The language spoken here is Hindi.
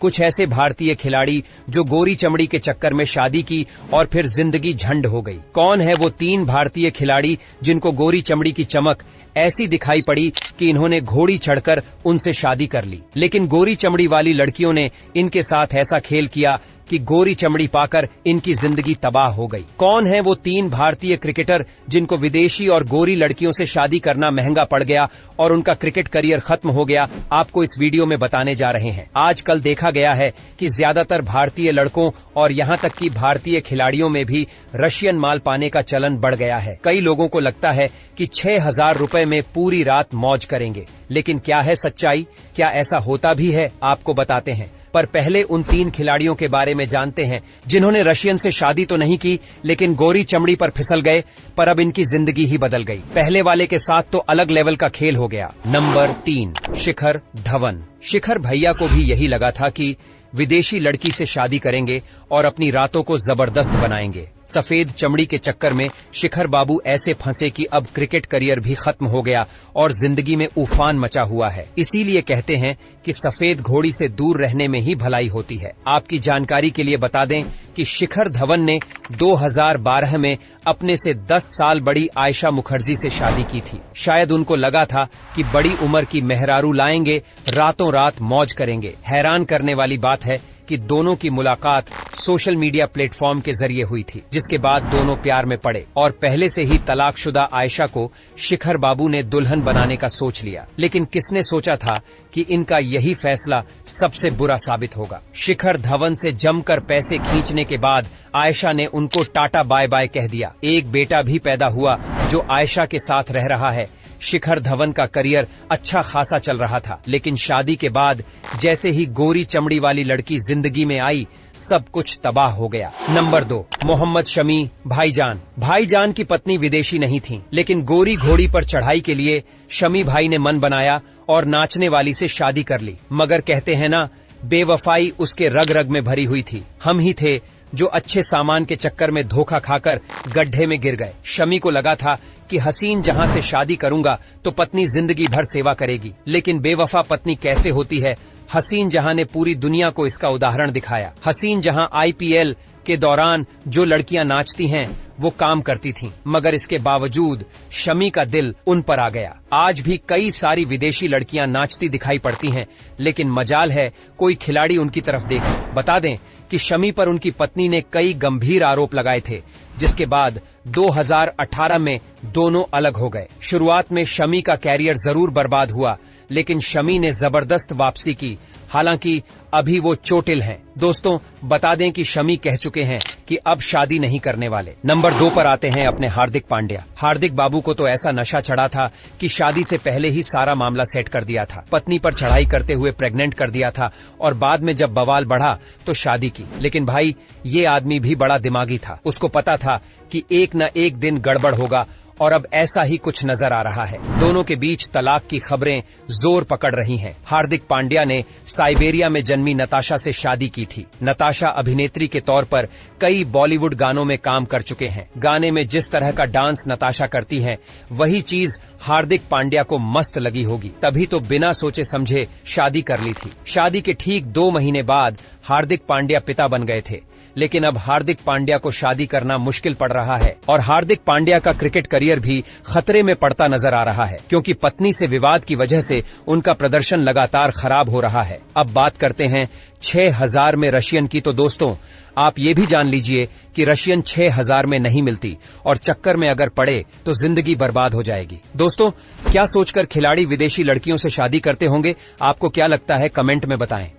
कुछ ऐसे भारतीय खिलाड़ी जो गोरी चमड़ी के चक्कर में शादी की और फिर जिंदगी झंड हो गई। कौन है वो 3 भारतीय खिलाड़ी जिनको गोरी चमड़ी की चमक ऐसी दिखाई पड़ी कि इन्होंने घोड़ी चढ़कर उनसे शादी कर ली, लेकिन गोरी चमड़ी वाली लड़कियों ने इनके साथ ऐसा खेल किया कि गोरी चमड़ी पाकर इनकी जिंदगी तबाह हो गई। कौन है वो 3 भारतीय क्रिकेटर जिनको विदेशी और गोरी लड़कियों से शादी करना महंगा पड़ गया और उनका क्रिकेट करियर खत्म हो गया, आपको इस वीडियो में बताने जा रहे हैं। आजकल देखा गया है कि ज्यादातर भारतीय लड़कों और यहां तक कि भारतीय खिलाड़ियों में भी रशियन माल पाने का चलन बढ़ गया है। कई लोगों को लगता है कि 6,000 रुपए में पूरी रात मौज करेंगे, लेकिन क्या है सच्चाई? क्या ऐसा होता भी है? आपको बताते हैं। पर पहले उन 3 खिलाड़ियों के बारे में जानते हैं जिन्होंने रशियन से शादी तो नहीं की, लेकिन गोरी चमड़ी पर फिसल गए, पर अब इनकी जिंदगी ही बदल गई। पहले वाले के साथ तो अलग लेवल का खेल हो गया। नंबर 3, शिखर धवन। शिखर भैया को भी यही लगा था कि विदेशी लड़की से शादी करेंगे और अपनी रातों को जबरदस्त बनाएंगे। सफेद चमड़ी के चक्कर में शिखर बाबू ऐसे फंसे कि अब क्रिकेट करियर भी खत्म हो गया और जिंदगी में उफान मचा हुआ है। इसीलिए कहते हैं कि सफेद घोड़ी से दूर रहने में ही भलाई होती है। आपकी जानकारी के लिए बता दें कि शिखर धवन ने 2012 में अपने से 10 साल बड़ी आयशा मुखर्जी से शादी की थी। शायद उनको लगा था कि बड़ी उम्र की मेहरारू लाएंगे, रातों रात मौज करेंगे। हैरान करने वाली बात है कि दोनों की मुलाकात सोशल मीडिया प्लेटफॉर्म के जरिए हुई थी, जिसके बाद दोनों प्यार में पड़े और पहले से ही तलाकशुदा आयशा को शिखर बाबू ने दुल्हन बनाने का सोच लिया। लेकिन किसने सोचा था कि इनका यही फैसला सबसे बुरा साबित होगा। शिखर धवन से जमकर पैसे खींचने के बाद आयशा ने उनको टाटा बाय बाय कह दिया। एक बेटा भी पैदा हुआ जो आयशा के साथ रह रहा है। शिखर धवन का करियर अच्छा खासा चल रहा था, लेकिन शादी के बाद जैसे ही गोरी चमड़ी वाली लड़की जिंदगी में आई, सब कुछ तबाह हो गया। नंबर 2, मोहम्मद शमी भाईजान। भाईजान की पत्नी विदेशी नहीं थी, लेकिन गोरी घोड़ी पर चढ़ाई के लिए शमी भाई ने मन बनाया और नाचने वाली से शादी कर ली। मगर कहते हैं ना, बेवफाई उसके रग रग में भरी हुई थी। हम ही थे जो अच्छे सामान के चक्कर में धोखा खाकर गड्ढे में गिर गए। शमी को लगा था कि हसीन जहां से शादी करूंगा तो पत्नी जिंदगी भर सेवा करेगी, लेकिन बेवफा पत्नी कैसे होती है, हसीन जहां ने पूरी दुनिया को इसका उदाहरण दिखाया। हसीन जहां IPL के दौरान जो लड़कियां नाचती हैं वो काम करती थीं, मगर इसके बावजूद शमी का दिल उन पर आ गया। आज भी कई सारी विदेशी लड़कियां नाचती दिखाई पड़ती हैं, लेकिन मजाल है कोई खिलाड़ी उनकी तरफ देखे। बता दें कि शमी पर उनकी पत्नी ने कई गंभीर आरोप लगाए थे, जिसके बाद 2018 में दोनों अलग हो गए। शुरुआत में शमी का कैरियर जरूर बर्बाद हुआ, लेकिन शमी ने जबरदस्त वापसी की। हालांकि अभी वो चोटिल हैं। दोस्तों, बता दें कि शमी कह चुके हैं कि अब शादी नहीं करने वाले। नंबर 2 पर आते हैं अपने हार्दिक पांड्या। हार्दिक बाबू को तो ऐसा नशा चढ़ा था कि शादी से पहले ही सारा मामला सेट कर दिया था। पत्नी पर चढ़ाई करते हुए प्रेग्नेंट कर दिया था और बाद में जब बवाल बढ़ा तो शादी की। लेकिन भाई, ये आदमी भी बड़ा दिमागी था। उसको पता था कि एक न एक दिन गड़बड़ होगा और अब ऐसा ही कुछ नजर आ रहा है। दोनों के बीच तलाक की खबरें जोर पकड़ रही हैं। हार्दिक पांड्या ने साइबेरिया में जन्मी नताशा से शादी की थी। नताशा अभिनेत्री के तौर पर कई बॉलीवुड गानों में काम कर चुके हैं। गाने में जिस तरह का डांस नताशा करती हैं, वही चीज हार्दिक पांड्या को मस्त लगी होगी, तभी तो बिना सोचे समझे शादी कर ली थी। शादी के ठीक 2 महीने बाद हार्दिक पांड्या पिता बन गए थे, लेकिन अब हार्दिक पांड्या को शादी करना मुश्किल पड़ रहा है और हार्दिक पांड्या का क्रिकेट करियर भी खतरे में पड़ता नजर आ रहा है, क्योंकि पत्नी से विवाद की वजह से उनका प्रदर्शन लगातार खराब हो रहा है। अब बात करते हैं 6,000 में रशियन की। तो दोस्तों, आप ये भी जान लीजिए कि रशियन 6,000 में नहीं मिलती और चक्कर में अगर पड़े तो जिंदगी बर्बाद हो जाएगी। दोस्तों, क्या सोचकर खिलाड़ी विदेशी लड़कियों से शादी करते होंगे? आपको क्या लगता है? कमेंट में बताएं।